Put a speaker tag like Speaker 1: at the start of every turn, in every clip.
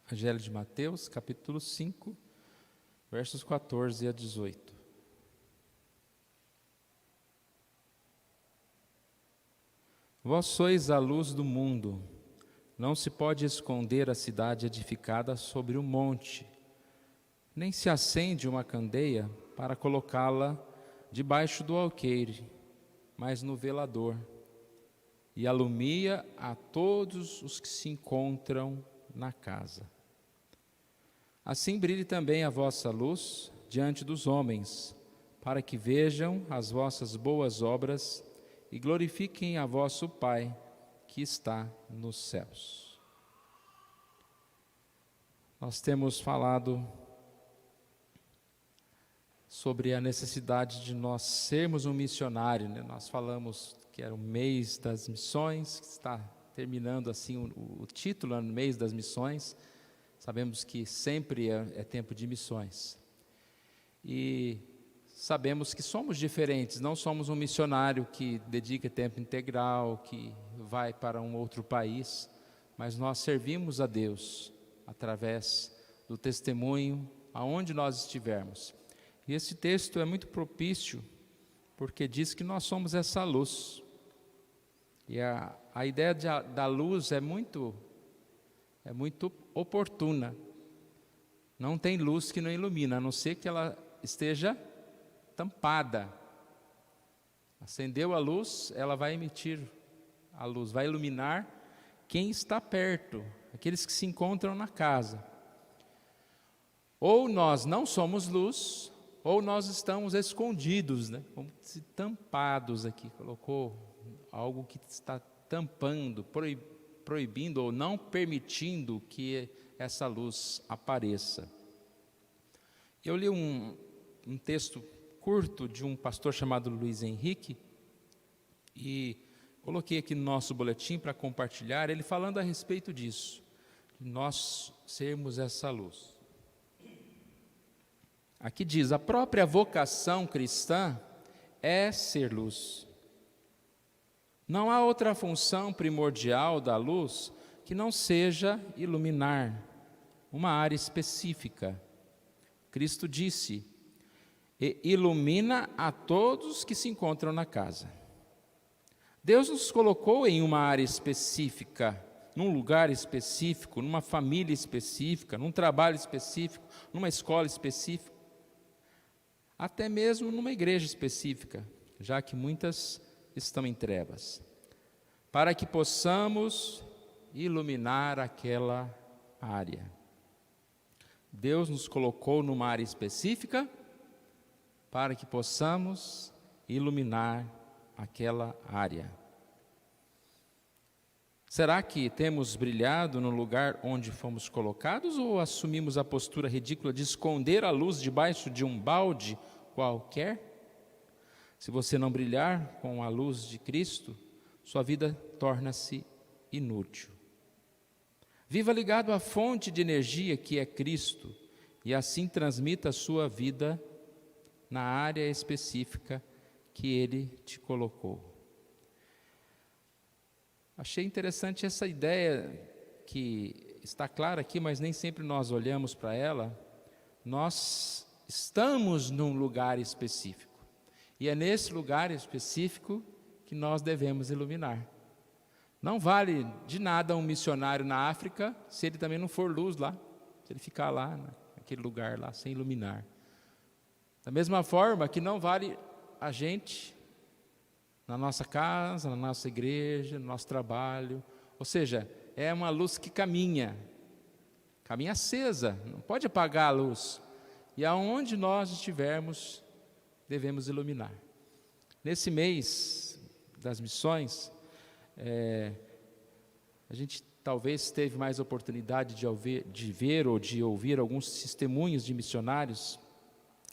Speaker 1: Evangelho de Mateus, capítulo 5, versos 14 a 18. Vós sois a luz do mundo. Não se pode esconder a cidade edificada sobre um monte, nem se acende uma candeia para colocá-la debaixo do alqueire, mas no velador, e alumia a todos os que se encontram na casa. Assim brilhe também a vossa luz diante dos homens, para que vejam as vossas boas obras e glorifiquem a vosso Pai que está nos céus. Nós temos falado sobre a necessidade de nós sermos um missionário, né? Nós falamos que era o mês das missões, que está terminando assim o título, no mês das missões. Sabemos que sempre é tempo de missões. E sabemos que somos diferentes, não somos um missionário que dedica tempo integral, que vai para um outro país, mas nós servimos a Deus através do testemunho aonde nós estivermos. E esse texto é muito propício, porque diz que nós somos essa luz. E a ideia da luz é muito oportuna. Não tem luz que não ilumina, a não ser que ela esteja tampada. Acendeu a luz, ela vai emitir a luz, vai iluminar quem está perto, aqueles que se encontram na casa. Ou nós não somos luz, ou nós estamos escondidos, né? Como se tampados aqui, colocou algo que está tampando, proibindo ou não permitindo que essa luz apareça. Eu li um texto curto de um pastor chamado Luiz Henrique e coloquei aqui no nosso boletim para compartilhar, ele falando a respeito disso, de nós sermos essa luz. Aqui diz: a própria vocação cristã é ser luz. Não há outra função primordial da luz que não seja iluminar uma área específica. Cristo disse: e ilumina a todos que se encontram na casa. Deus nos colocou em uma área específica, num lugar específico, numa família específica, num trabalho específico, numa escola específica, até mesmo numa igreja específica, já que muitas estão em trevas, para que possamos iluminar aquela área. Deus nos colocou numa área específica para que possamos iluminar aquela área. Será que temos brilhado no lugar onde fomos colocados ou assumimos a postura ridícula de esconder a luz debaixo de um balde qualquer? Se você não brilhar com a luz de Cristo, sua vida torna-se inútil. Viva ligado à fonte de energia que é Cristo e assim transmita a sua vida na área específica que Ele te colocou. Achei interessante essa ideia que está clara aqui, mas nem sempre nós olhamos para ela. Nós estamos num lugar específico. E é nesse lugar específico que nós devemos iluminar. Não vale de nada um missionário na África se ele também não for luz lá, se ele ficar lá, naquele lugar lá, sem iluminar. Da mesma forma que não vale a gente na nossa casa, na nossa igreja, no nosso trabalho. Ou seja, é uma luz que caminha acesa, não pode apagar a luz. E aonde nós estivermos, devemos iluminar. Nesse mês das missões, a gente talvez teve mais oportunidade de ver ou de ouvir alguns testemunhos de missionários.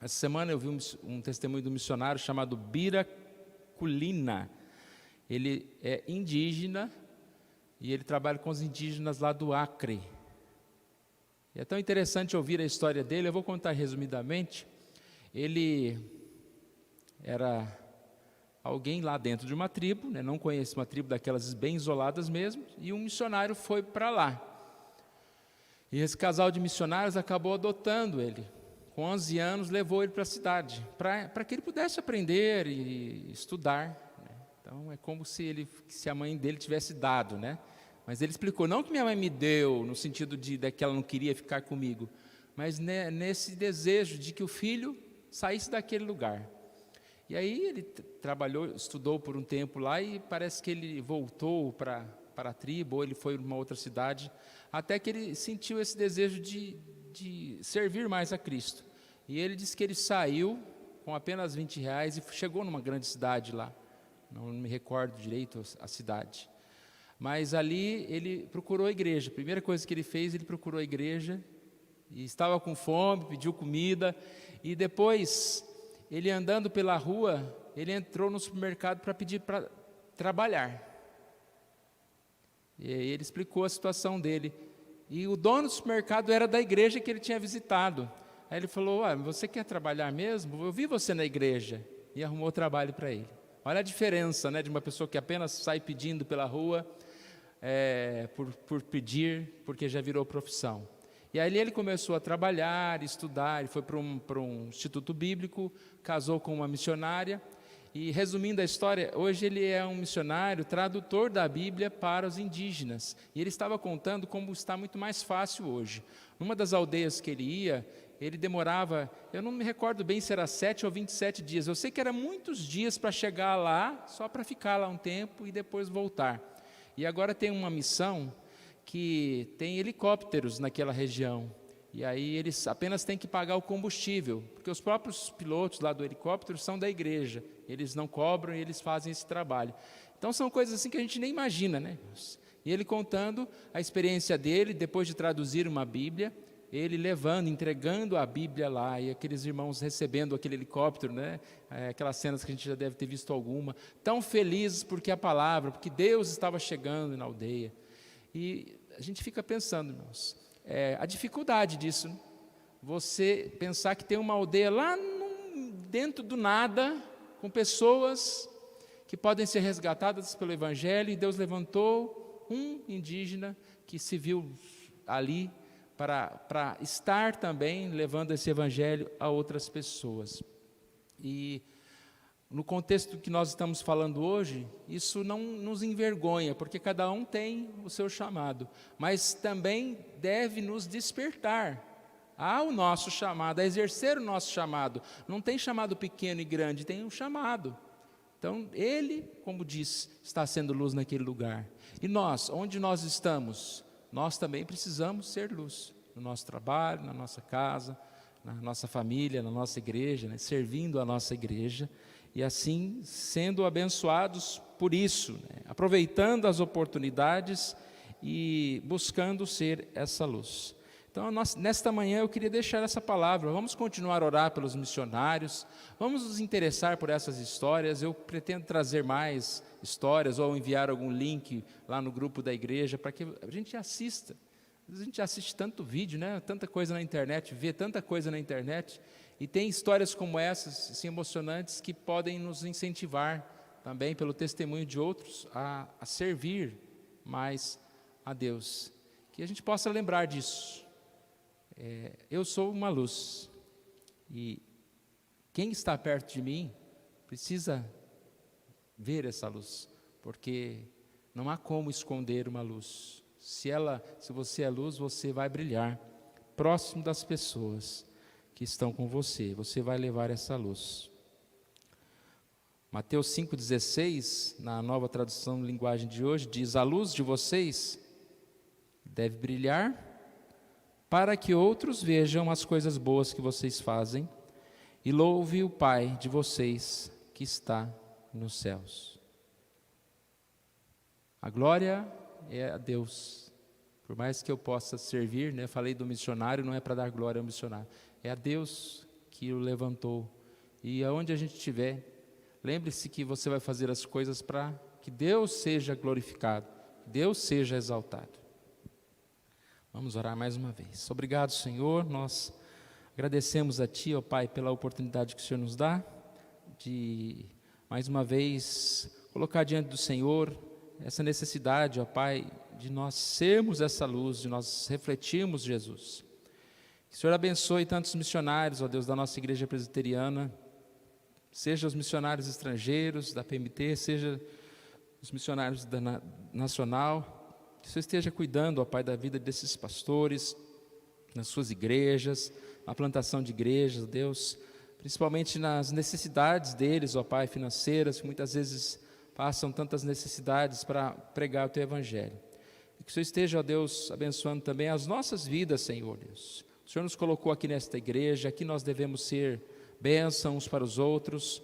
Speaker 1: Essa semana eu vi um testemunho de um missionário chamado Bira Culina. Ele é indígena e ele trabalha com os indígenas lá do Acre. E é tão interessante ouvir a história dele. Eu vou contar resumidamente. Ele era alguém lá dentro de uma tribo, né? Não conheço uma tribo daquelas bem isoladas mesmo, e um missionário foi para lá. E esse casal de missionários acabou adotando ele. Com 11 anos, levou ele para a cidade, para que ele pudesse aprender e estudar, né? Então, é como se a mãe dele tivesse dado, né? Mas ele explicou, não que minha mãe me deu, no sentido de que ela não queria ficar comigo, mas nesse desejo de que o filho saísse daquele lugar. E aí ele trabalhou, estudou por um tempo lá e parece que ele voltou para a tribo, ou ele foi para uma outra cidade, até que ele sentiu esse desejo de servir mais a Cristo. E ele disse que ele saiu com apenas R$20 e chegou numa grande cidade lá, não me recordo direito a cidade. Mas ali ele procurou a igreja, a primeira coisa que ele fez, ele procurou a igreja, e estava com fome, pediu comida, e depois, ele andando pela rua, ele entrou no supermercado para pedir para trabalhar. E aí ele explicou a situação dele. E o dono do supermercado era da igreja que ele tinha visitado. Aí ele falou, você quer trabalhar mesmo? Eu vi você na igreja. E arrumou trabalho para ele. Olha a diferença, né, de uma pessoa que apenas sai pedindo pela rua, por pedir, porque já virou profissão. E aí ele começou a trabalhar, estudar, ele foi para um instituto bíblico, casou com uma missionária, e resumindo a história, hoje ele é um missionário, tradutor da Bíblia para os indígenas, e ele estava contando como está muito mais fácil hoje. Numa das aldeias que ele ia, ele demorava, eu não me recordo bem se era 7 ou 27 dias, eu sei que era muitos dias para chegar lá, só para ficar lá um tempo e depois voltar. E agora tem uma missão que tem helicópteros naquela região, e aí eles apenas têm que pagar o combustível, porque os próprios pilotos lá do helicóptero são da igreja, eles não cobram e eles fazem esse trabalho. Então são coisas assim que a gente nem imagina, né? E ele contando a experiência dele, depois de traduzir uma Bíblia, ele levando, entregando a Bíblia lá, e aqueles irmãos recebendo aquele helicóptero, né? Aquelas cenas que a gente já deve ter visto alguma, tão felizes porque a palavra, porque Deus estava chegando na aldeia. E a gente fica pensando, irmãos, a dificuldade disso, né? Você pensar que tem uma aldeia lá dentro do nada, com pessoas que podem ser resgatadas pelo Evangelho, e Deus levantou um indígena que se viu ali para estar também levando esse Evangelho a outras pessoas. E no contexto que nós estamos falando hoje, isso não nos envergonha, porque cada um tem o seu chamado, mas também deve nos despertar ao nosso chamado, a exercer o nosso chamado. Não tem chamado pequeno e grande, tem um chamado. Então, ele, como diz, está sendo luz naquele lugar. E nós, onde nós estamos, nós também precisamos ser luz. No nosso trabalho, na nossa casa, na nossa família, na nossa igreja, né? Servindo a nossa igreja. E assim, sendo abençoados por isso, né? Aproveitando as oportunidades e buscando ser essa luz. Então, nesta manhã eu queria deixar essa palavra. Vamos continuar a orar pelos missionários, vamos nos interessar por essas histórias. Eu pretendo trazer mais histórias ou enviar algum link lá no grupo da igreja para que a gente assista. Às vezes a gente assiste tanto vídeo, né? Tanta coisa na internet, vê tanta coisa na internet, e tem histórias como essas, assim, emocionantes, que podem nos incentivar também, pelo testemunho de outros, a servir mais a Deus. Que a gente possa lembrar disso. Eu sou uma luz, e quem está perto de mim precisa ver essa luz, porque não há como esconder uma luz. Se você é luz, você vai brilhar próximo das pessoas que estão com você, você vai levar essa luz. Mateus 5,16, na nova tradução de linguagem de hoje, diz: a luz de vocês deve brilhar para que outros vejam as coisas boas que vocês fazem e louve o Pai de vocês que está nos céus. A glória é a Deus. Por mais que eu possa servir, né, falei do missionário, não é para dar glória ao missionário, é a Deus que o levantou. E aonde a gente estiver, lembre-se que você vai fazer as coisas para que Deus seja glorificado, que Deus seja exaltado. Vamos orar mais uma vez. Obrigado, Senhor, nós agradecemos a Ti, ó Pai, pela oportunidade que o Senhor nos dá, de mais uma vez colocar diante do Senhor essa necessidade, ó Pai, de nós sermos essa luz, de nós refletirmos Jesus. Que o Senhor abençoe tantos missionários, ó Deus, da nossa igreja presbiteriana, seja os missionários estrangeiros da PMT, seja os missionários da nacional, que o Senhor esteja cuidando, ó Pai, da vida desses pastores, nas suas igrejas, na plantação de igrejas, ó Deus, principalmente nas necessidades deles, ó Pai, financeiras, que muitas vezes passam tantas necessidades para pregar o Teu Evangelho. E que o Senhor esteja, ó Deus, abençoando também as nossas vidas, Senhor Deus. O Senhor nos colocou aqui nesta igreja, aqui nós devemos ser bênçãos uns para os outros,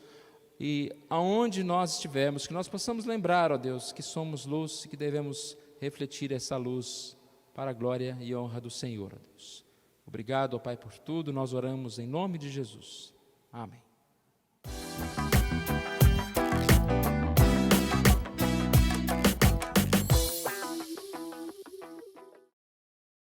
Speaker 1: e aonde nós estivermos, que nós possamos lembrar, ó Deus, que somos luz e que devemos refletir essa luz para a glória e honra do Senhor, ó Deus. Obrigado, ó Pai, por tudo, nós oramos em nome de Jesus. Amém.